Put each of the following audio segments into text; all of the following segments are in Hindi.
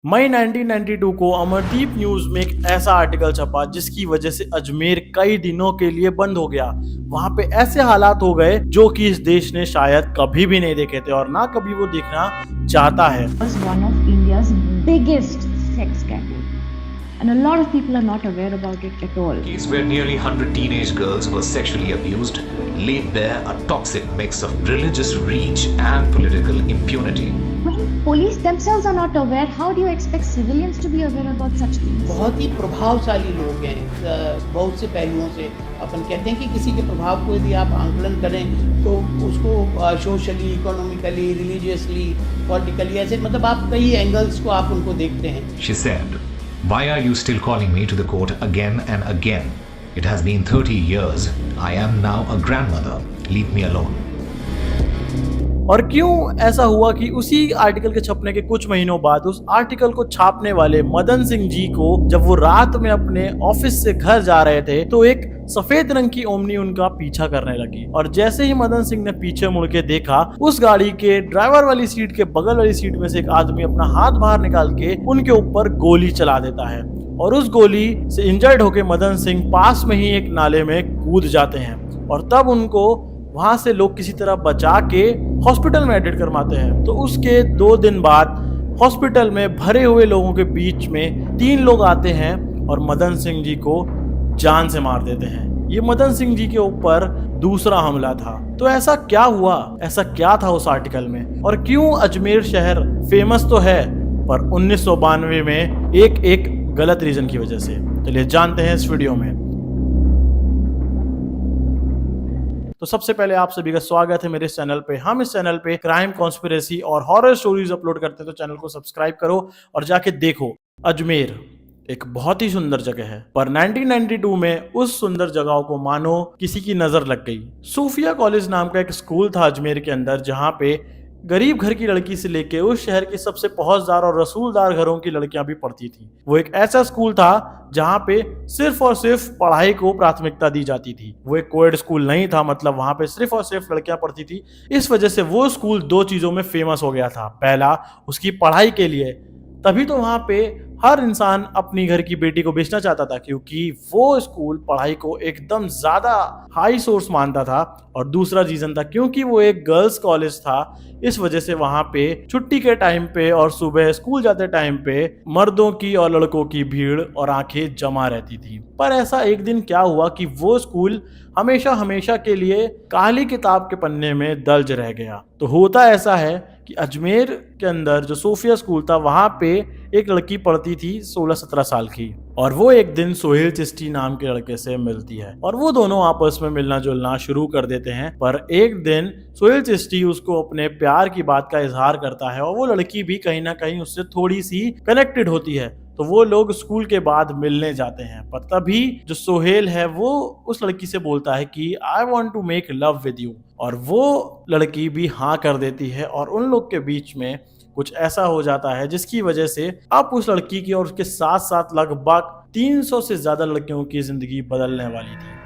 मई 1992 को अमरदीप न्यूज में एक ऐसा आर्टिकल छपा जिसकी वजह से अजमेर कई दिनों के लिए बंद हो गया। वहां पे ऐसे हालात हो गए जो कि इस देश ने शायद कभी भी नहीं देखे थे और ना कभी वो देखना चाहता है। Was one of India's biggest sex scandal. And a lot of people are not aware about it at all. Case where nearly 100 teenage girls were sexually abused laid bare a toxic mix of religious reach and political impunity. When police themselves are not aware, how do you expect civilians to be aware about such things? बहुत ही प्रभावशाली लोग हैं बहुत से पहलुओं से। अपन कहते हैं कि किसी के प्रभाव को यदि आप आंकलन करें तो उसको सोशली, इकोनॉमिकली, रिलीजियसली, पॉलिटिकली, ऐसे मतलब आप कई एंगल्स को आप उनको देखते हैं। She said, "Why are you still calling me to the court again and again? It has been 30 years. I am now a grandmother. Leave me alone." और क्यों ऐसा हुआ कि उसी आर्टिकल के छपने के कुछ महीनों बाद उस आर्टिकल को छापने वाले मदन सिंह जी को जब वो रात में अपने ऑफिस से घर जा रहे थे तो एक सफेद रंग की ओमनी उनका पीछा करने लगी। और जैसे ही मदन सिंह ने पीछे मुड़ के देखा, उस गाड़ी के ड्राइवर वाली सीट के बगल वाली सीट में से एक आदमी अपना हाथ बाहर निकाल के उनके ऊपर गोली चला देता है और उस गोली से इंजर्ड होके मदन सिंह पास में ही एक नाले में कूद जाते हैं। और तब उनको वहां से लोग किसी तरह बचा के हॉस्पिटल में एडमिट करवाते हैं। तो उसके 2 दिन बाद हॉस्पिटल में भरे हुए लोगों के बीच में 3 लोग आते हैं और मदन सिंह जी को जान से मार देते हैं। ये मदन सिंह जी के ऊपर दूसरा हमला था। तो ऐसा क्या हुआ, ऐसा क्या था उस आर्टिकल में, और क्यों अजमेर शहर फेमस तो है पर 1992 में एक गलत रीजन की वजह से। चलिए जानते हैं इस वीडियो में। तो सबसे पहले आप सभी का स्वागत है मेरे इस चैनल पे। हम इस चैनल पे क्राइम, कॉन्स्पिरेसी और हॉरर स्टोरीज अपलोड करते हैं, तो चैनल को सब्सक्राइब करो और जाके देखो। अजमेर एक बहुत ही सुंदर जगह है, पर 1992 में उस सुंदर जगह को मानो किसी की नजर लग गई। सूफिया कॉलेज नाम का एक स्कूल था अजमेर के अंदर, जहाँ पे गरीब घर की लड़की से लेके उस शहर की सबसे पहुंचदार और रसूलदार घरों की लड़कियां भी पढ़ती थी। वो एक ऐसा स्कूल था जहां पे सिर्फ और सिर्फ पढ़ाई को प्राथमिकता दी जाती थी। वो एक कोएड स्कूल नहीं था, मतलब वहां पे सिर्फ और सिर्फ लड़कियां पढ़ती थी। इस वजह से वो स्कूल 2 चीजों में फेमस हो गया था। पहला, उसकी पढ़ाई के लिए, तभी तो वहां पे हर इंसान अपनी घर की बेटी को बेचना चाहता था, क्योंकि वो स्कूल पढ़ाई को एकदम ज्यादा हाई सोर्स मानता था। और दूसरा रीजन था क्योंकि वो एक गर्ल्स कॉलेज था। इस वजह से वहां पे छुट्टी के टाइम पे और सुबह स्कूल जाते टाइम पे मर्दों की और लड़कों की भीड़ और आंखें जमा रहती थी। पर ऐसा एक दिन क्या हुआ कि वो स्कूल हमेशा हमेशा के लिए काली किताब के पन्ने में दर्ज रह गया। तो होता ऐसा है कि अजमेर के अंदर जो सूफिया स्कूल था, वहां पे एक लड़की पढ़ती थी 16-17 साल की, और वो एक दिन सोहेल चिश्ती नाम के लड़के से मिलती है और वो दोनों आपस में मिलना जुलना शुरू कर देते हैं। पर एक दिन सोहेल चिश्ती उसको अपने प्यार की बात का इजहार करता है और वो लड़की भी कहीं ना कहीं उससे थोड़ी सी कनेक्टेड होती है। तो वो लोग स्कूल के बाद मिलने जाते हैं। पर तभी जो सोहेल है वो उस लड़की से बोलता है कि I want to make love with you, और वो लड़की भी हाँ कर देती है और उन लोग के बीच में कुछ ऐसा हो जाता है जिसकी वजह से अब उस लड़की की और उसके साथ साथ लगभग 300 से ज्यादा लड़कियों की जिंदगी बदलने वाली थी।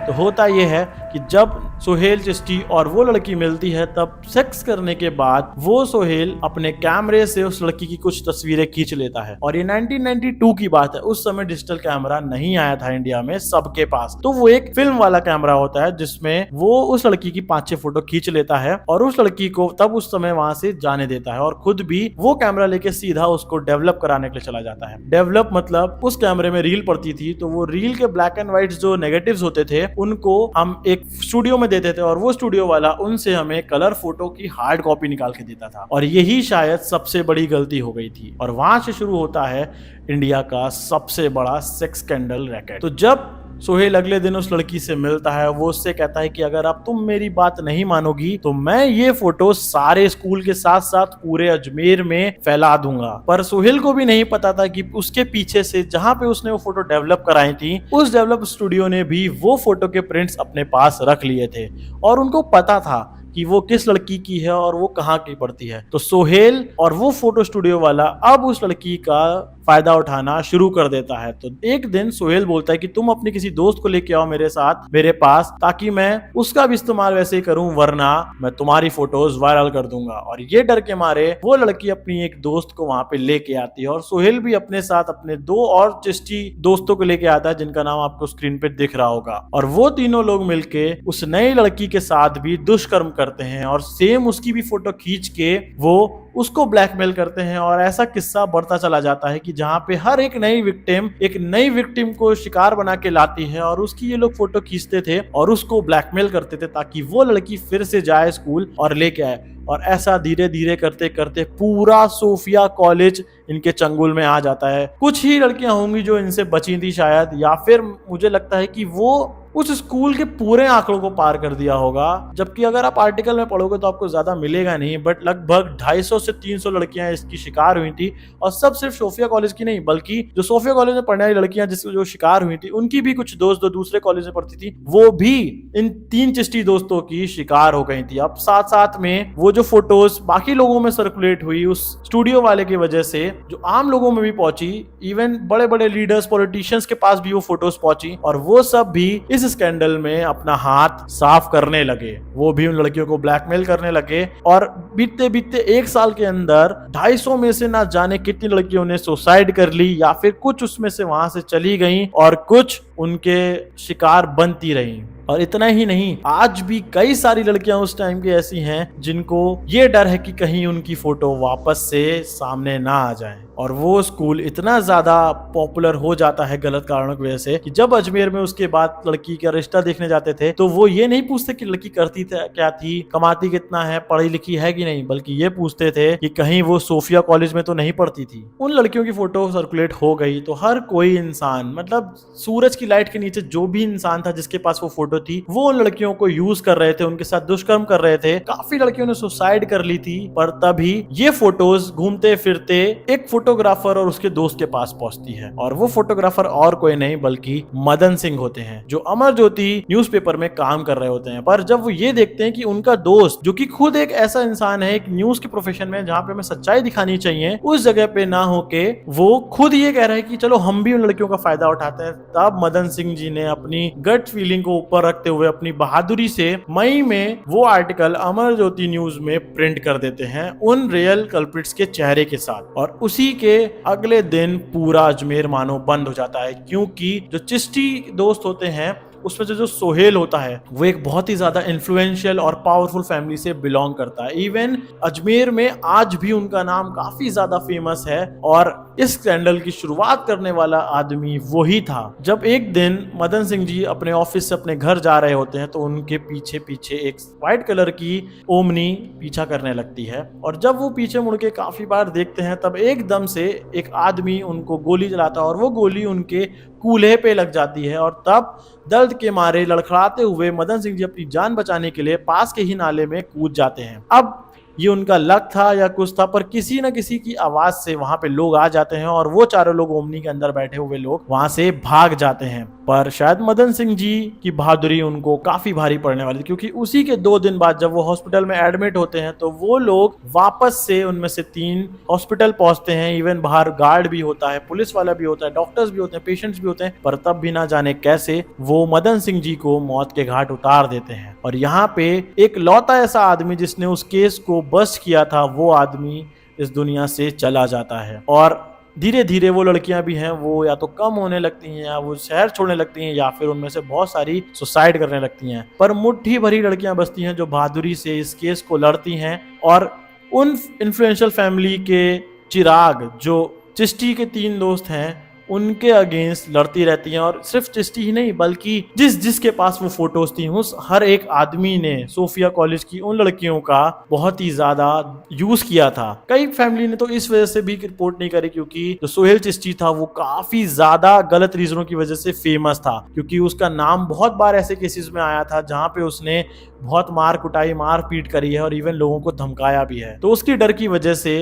तो होता यह है कि जब सोहेल चिश्ती और वो लड़की मिलती है, तब सेक्स करने के बाद वो सोहेल अपने कैमरे से उस लड़की की कुछ तस्वीरें खींच लेता है। और ये 1992 की बात है, उस समय डिजिटल कैमरा नहीं आया था इंडिया में सबके पास। तो वो एक फिल्म वाला कैमरा होता है जिसमें वो उस लड़की की 5-6 फोटो खींच लेता है और उस लड़की को तब उस समय वहां से जाने देता है और खुद भी वो कैमरा लेके सीधा उसको डेवलप कराने के लिए चला जाता है। डेवलप मतलब उस कैमरे में रील पड़ती थी, तो वो रील के ब्लैक एंड व्हाइट जो नेगेटिव्स होते थे उनको हम एक स्टूडियो में देते थे और वो स्टूडियो वाला उनसे हमें कलर फोटो की हार्ड कॉपी निकाल के देता था। और यही शायद सबसे बड़ी गलती हो गई थी। और वहां से शुरू होता है इंडिया का सबसे बड़ा सेक्स स्कैंडल रैकेट। तो जब सोहेल अगले दिन उस लड़की से मिलता है, वो उससे कहता है कि अगर अब तुम मेरी बात नहीं मानोगी तो मैं ये फोटो सारे स्कूल के साथ साथ पूरे अजमेर में फैला दूंगा। पर सोहेल को भी नहीं पता था कि उसके पीछे से जहां पे उसने वो फोटो डेवलप कराई थी, उस डेवलप स्टूडियो ने भी वो फोटो के प्रिंट्स अपने पास रख लिए थे और उनको पता था कि वो किस लड़की की है और वो कहाँ की पड़ती है। तो सोहेल और वो फोटो स्टूडियो वाला अब उस लड़की का फायदा उठाना शुरू कर देता है। तो एक दिन सोहेल बोलता है कि तुम अपने किसी दोस्त को लेके आओ मेरे साथ मेरे पास, ताकि मैं उसका भी इस्तेमाल वैसे ही करूं, वरना मैं तुम्हारी फोटोज वायरल कर दूंगा। और ये डर के मारे वो लड़की अपनी एक दोस्त को वहां पे लेके आती है और सोहेल भी अपने साथ अपने 2 और चिश्ती दोस्तों को लेके आता है जिनका नाम आपको स्क्रीन पे दिख रहा होगा। और वो तीनों लोग मिलके उस नई लड़की के साथ भी दुष्कर्म करते हैं और सेम उसकी भी फोटो खींच के वो उसको ब्लैकमेल करते हैं। और ऐसा किस्सा बढ़ता चला जाता है कि जहां पे हर एक नई विक्टिम को शिकार बना के लाती है और उसकी ये लोग फोटो खींचते थे और उसको ब्लैकमेल करते थे ताकि वो लड़की फिर से जाए स्कूल और लेके आए। और ऐसा धीरे धीरे करते करते पूरा सोफिया कॉलेज इनके चंगुल में आ जाता है। कुछ ही लड़कियां होंगी जो इनसे बची थी शायद, या फिर मुझे लगता है कि वो उस स्कूल के पूरे आंकड़ों को पार कर दिया होगा। जबकि अगर आप आर्टिकल में पढ़ोगे तो आपको ज्यादा मिलेगा नहीं, बट लगभग 250 से 300 लड़कियां इसकी शिकार हुई थी। और सब सिर्फ सोफिया कॉलेज की नहीं, बल्कि जो सोफिया कॉलेज में पढ़ने वाली लड़कियां जो शिकार हुई थी उनकी भी कुछ दोस्त जो दूसरे कॉलेज में पढ़ती थी वो भी इन 3 चिश्ती दोस्तों की शिकार हो गई थी। अब साथ साथ में वो जो फोटोज बाकी लोगों में सर्कुलेट हुई उस स्टूडियो वाले की वजह से, जो आम लोगों में भी पहुंची, इवन बड़े बड़े लीडर्स पॉलिटिशियंस के पास भी वो फोटोज पहुंची, और वो सब भी इस स्कैंडल में अपना हाथ साफ करने लगे। वो भी उन लड़कियों को ब्लैकमेल करने लगे और बीतते बीतते 1 साल के अंदर 250 में से ना जाने कितनी लड़कियों ने सुसाइड कर ली, या फिर कुछ उसमें से वहां से चली गईं और कुछ उनके शिकार बनती रहीं। और इतना ही नहीं, आज भी कई सारी लड़कियां उस टाइम की ऐसी हैं जिनको ये डर है कि कहीं उनकी फोटो वापस से सामने ना आ जाए। और वो स्कूल इतना ज्यादा पॉपुलर हो जाता है गलत कारणों की वजह से कि जब अजमेर में उसके बाद लड़की का रिश्ता देखने जाते थे तो वो ये नहीं पूछते कि लड़की करती क्या थी, कमाती कितना है, पढ़ी लिखी है कि नहीं, बल्कि ये पूछते थे कि कहीं वो सोफिया कॉलेज में तो नहीं पढ़ती थी। उन लड़कियों की फोटो सर्कुलेट हो गई तो हर कोई इंसान, मतलब सूरज की लाइट के नीचे जो भी इंसान था जिसके पास वो फोटो थी, वो उन लड़कियों को यूज कर रहे थे, उनके साथ दुष्कर्म कर रहे थे। काफी लड़कियों ने सुसाइड कर ली थी। पर तभी ये फोटोज घूमते फिरते एक फोटोग्राफर और उसके दोस्त के पास पहुंचती है, और वो फोटोग्राफर और कोई नहीं बल्कि मदन सिंह होते हैं, जो अमर ज्योति न्यूज़पेपर में काम कर रहे होते हैं। पर जब वो ये देखते हैं कि उनका दोस्त, जो कि खुद एक ऐसा इंसान है एक न्यूज के प्रोफेशन में जहां पे हमें सच्चाई दिखानी चाहिए, उस जगह पे ना होके वो खुद ये कह रहे हैं कि चलो हम भी उन लड़कियों का फायदा उठाते हैं, तब मदन सिंह जी ने अपनी गट फीलिंग को ऊपर रखते हुए अपनी बहादुरी से मई में वो आर्टिकल अमर ज्योति न्यूज में प्रिंट कर देते हैं उन रियल कल्प्रिट्स के चेहरे के साथ। और उसी के अगले दिन पूरा अजमेर मानो बंद हो जाता है, क्योंकि जो चिश्ती दोस्त होते हैं उसमें से जो सोहेल होता है वो एक बहुत ही ज्यादा इन्फ्लुएंशियल और पावरफुल फैमिली से बिलोंग करता है। इवन अजमेर में आज भी उनका नाम काफी ज्यादा फेमस है, और इस स्कैंडल की शुरुआत करने वाला आदमी वही था। जब एक दिन मदन सिंह जी अपने ऑफिस से अपने घर जा रहे होते हैं तो उनके पीछे पीछे एक व्हाइट कलर की ओमनी पीछा करने लगती है, और जब वो पीछे मुड़ के काफी बार देखते हैं तब एकदम से एक आदमी उनको गोली चलाता है और वो गोली उनके कूल्हे पे लग जाती है। और तब दर्द के मारे लड़खड़ाते हुए मदन सिंह जी अपनी जान बचाने के लिए पास के ही नाले में कूद जाते हैं। अब ये उनका लक था या कुछ था, पर किसी न किसी की आवाज से वहां पे लोग आ जाते हैं और वो चारों लोग ओमनी के अंदर बैठे हुए लोग वहां से भाग जाते हैं। पर शायद मदन सिंह जी की बहादुरी उनको काफी भारी पड़ने वाली थी, क्योंकि उसी के 2 दिन बाद जब वो हॉस्पिटल में एडमिट होते हैं तो वो लोग वापस से उनमें से 3 हॉस्पिटल पहुंचते हैं। इवन बाहर गार्ड भी होता है, पुलिस वाला भी होता है, डॉक्टर्स भी होते हैं, पेशेंट्स भी होते हैं, पर तब भी ना जाने कैसे वो मदन सिंह जी को मौत के घाट उतार देते हैं। और यहाँ पे एक लौता ऐसा आदमी जिसने उस केस को बस्ट किया था, वो आदमी इस दुनिया से चला जाता है। और धीरे धीरे वो लड़कियां भी हैं वो या तो कम होने लगती हैं, या वो शहर छोड़ने लगती हैं, या फिर उनमें से बहुत सारी सुसाइड करने लगती हैं। पर मुट्ठी भरी लड़कियां बचती हैं जो बहादुरी से इस केस को लड़ती हैं, और उन इन्फ्लुएंशियल फैमिली के चिराग जो चिश्ती के 3 दोस्त हैं उनके अगेंस्ट लड़ती रहती हैं। और सिर्फ चिश्ती ही नहीं बल्कि जिसके पास वो फोटोज थी उस हर एक आदमी ने सोफिया कॉलेज की उन लड़कियों का बहुत ही ज्यादा यूज किया था। कई फैमिली ने तो इस वजह से भी रिपोर्ट नहीं करी, क्योंकि जो सोहेल चिश्ती था वो काफी ज्यादा गलत रीजनों की वजह से फेमस था, क्योंकि उसका नाम बहुत बार ऐसे केसेस में आया था जहां पे उसने बहुत मार कुटाई मार पीट करी है और इवन लोगों को धमकाया भी है। तो उसकी डर की वजह से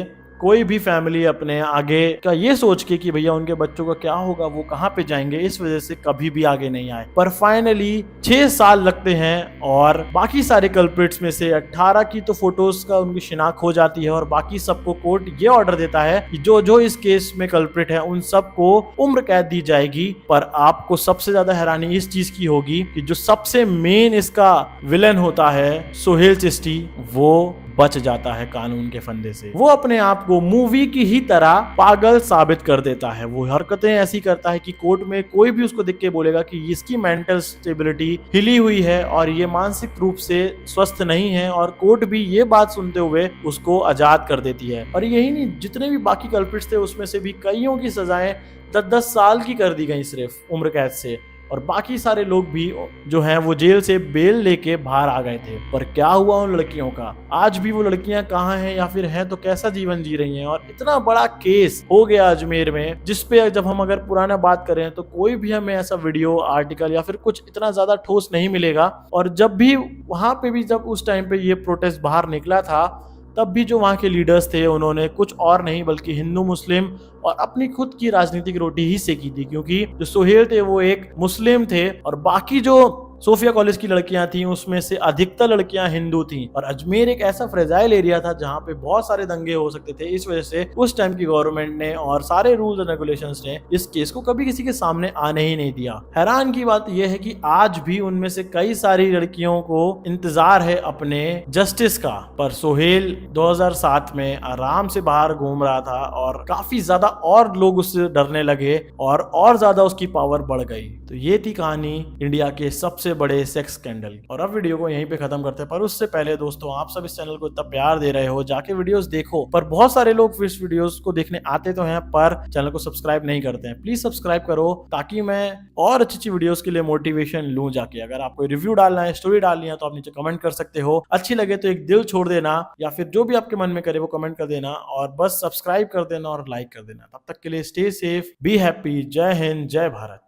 कोई भी फैमिली अपने आगे का ये सोच के कि भैया उनके बच्चों का क्या होगा, वो कहाँ पे जाएंगे, इस वजह से कभी भी आगे नहीं आए। पर फाइनली 6 साल लगते हैं और बाकी सारे कल्प्रिट्स में से 18 की तो फोटोज का उनकी शिनाख्त हो जाती है और बाकी सबको कोर्ट ये ऑर्डर देता है कि जो जो इस केस में कल्प्रिट है उन सबको उम्र कैद दी जाएगी। पर आपको सबसे ज्यादा हैरानी इस चीज की होगी कि जो सबसे मेन इसका विलन होता है सोहेल चिश्ती, वो बच जाता है कानून के फंदे से। वो अपने आप को मूवी की ही तरह पागल साबित कर देता है। वो हरकतें ऐसी करता है कि कोर्ट में कोई भी उसको देख के बोलेगा कि इसकी मेंटल स्टेबिलिटी हिली हुई है और ये मानसिक रूप से स्वस्थ नहीं है, और कोर्ट भी ये बात सुनते हुए उसको आजाद कर देती है। और यही नहीं, जितने भी बाकी कल्प्रिट्स थे उसमें से भी कईयों की सजाएं 10-10 साल की कर दी गई सिर्फ उम्र कैद से, और बाकी सारे लोग भी जो हैं वो जेल से बेल लेके बाहर आ गए थे। पर क्या हुआ उन लड़कियों का? आज भी वो लड़कियां कहाँ हैं, या फिर हैं तो कैसा जीवन जी रही हैं? और इतना बड़ा केस हो गया अजमेर में, जिसपे जब हम अगर पुराना बात करें तो कोई भी हमें ऐसा वीडियो, आर्टिकल या फिर कुछ इतना ज्यादा ठोस नहीं मिलेगा। और जब भी वहां पे भी, जब उस टाइम पे ये प्रोटेस्ट बाहर निकला था, तब भी जो वहाँ के लीडर्स थे उन्होंने कुछ और नहीं बल्कि हिंदू मुस्लिम और अपनी खुद की राजनीतिक रोटी ही सेकी थी, क्योंकि जो सोहेल थे वो एक मुस्लिम थे और बाकी जो सोफिया कॉलेज की लड़कियां थी उसमें से अधिकतर लड़कियां हिंदू थीं। और अजमेर एक ऐसा फ्रेजाइल एरिया था जहां पे बहुत सारे दंगे हो सकते थे। इस वजह से उस टाइम की गवर्नमेंट ने और सारे रूल्स एंड रेगुलेशंस ने इस केस को कभी किसी के सामने आने ही नहीं दिया। हैरान की बात यह है कि आज भी उनमें से कई सारी लड़कियों को इंतजार है अपने जस्टिस का। पर सोहेल 2007 में आराम से बाहर घूम रहा था और काफी ज्यादा और लोग उससे डरने लगे और ज्यादा उसकी पावर बढ़ गई। तो ये थी कहानी इंडिया के सबसे बड़े सेक्स स्कैंडल। और अब वीडियो को यहीं पे खत्म करते हैं, पर उससे पहले दोस्तों, आप सब इस चैनल को इतना प्यार दे रहे हो, जाके वीडियोस देखो। पर बहुत सारे लोग इस वीडियोस को देखने आते तो हैं पर चैनल को सब्सक्राइब नहीं करते हैं। प्लीज सब्सक्राइब करो ताकि मैं और अच्छी वीडियोस के लिए मोटिवेशन लूं जाके। अगर आपको रिव्यू डालना है, स्टोरी डालनी है, तो आप नीचे कमेंट कर सकते हो। अच्छी लगे तो एक दिल छोड़ देना या फिर जो भी आपके मन में करे वो कमेंट कर देना, और बस सब्सक्राइब कर देना और लाइक कर देना। तब तक के लिए स्टे सेफ, बी हैप्पी। जय हिंद, जय भारत।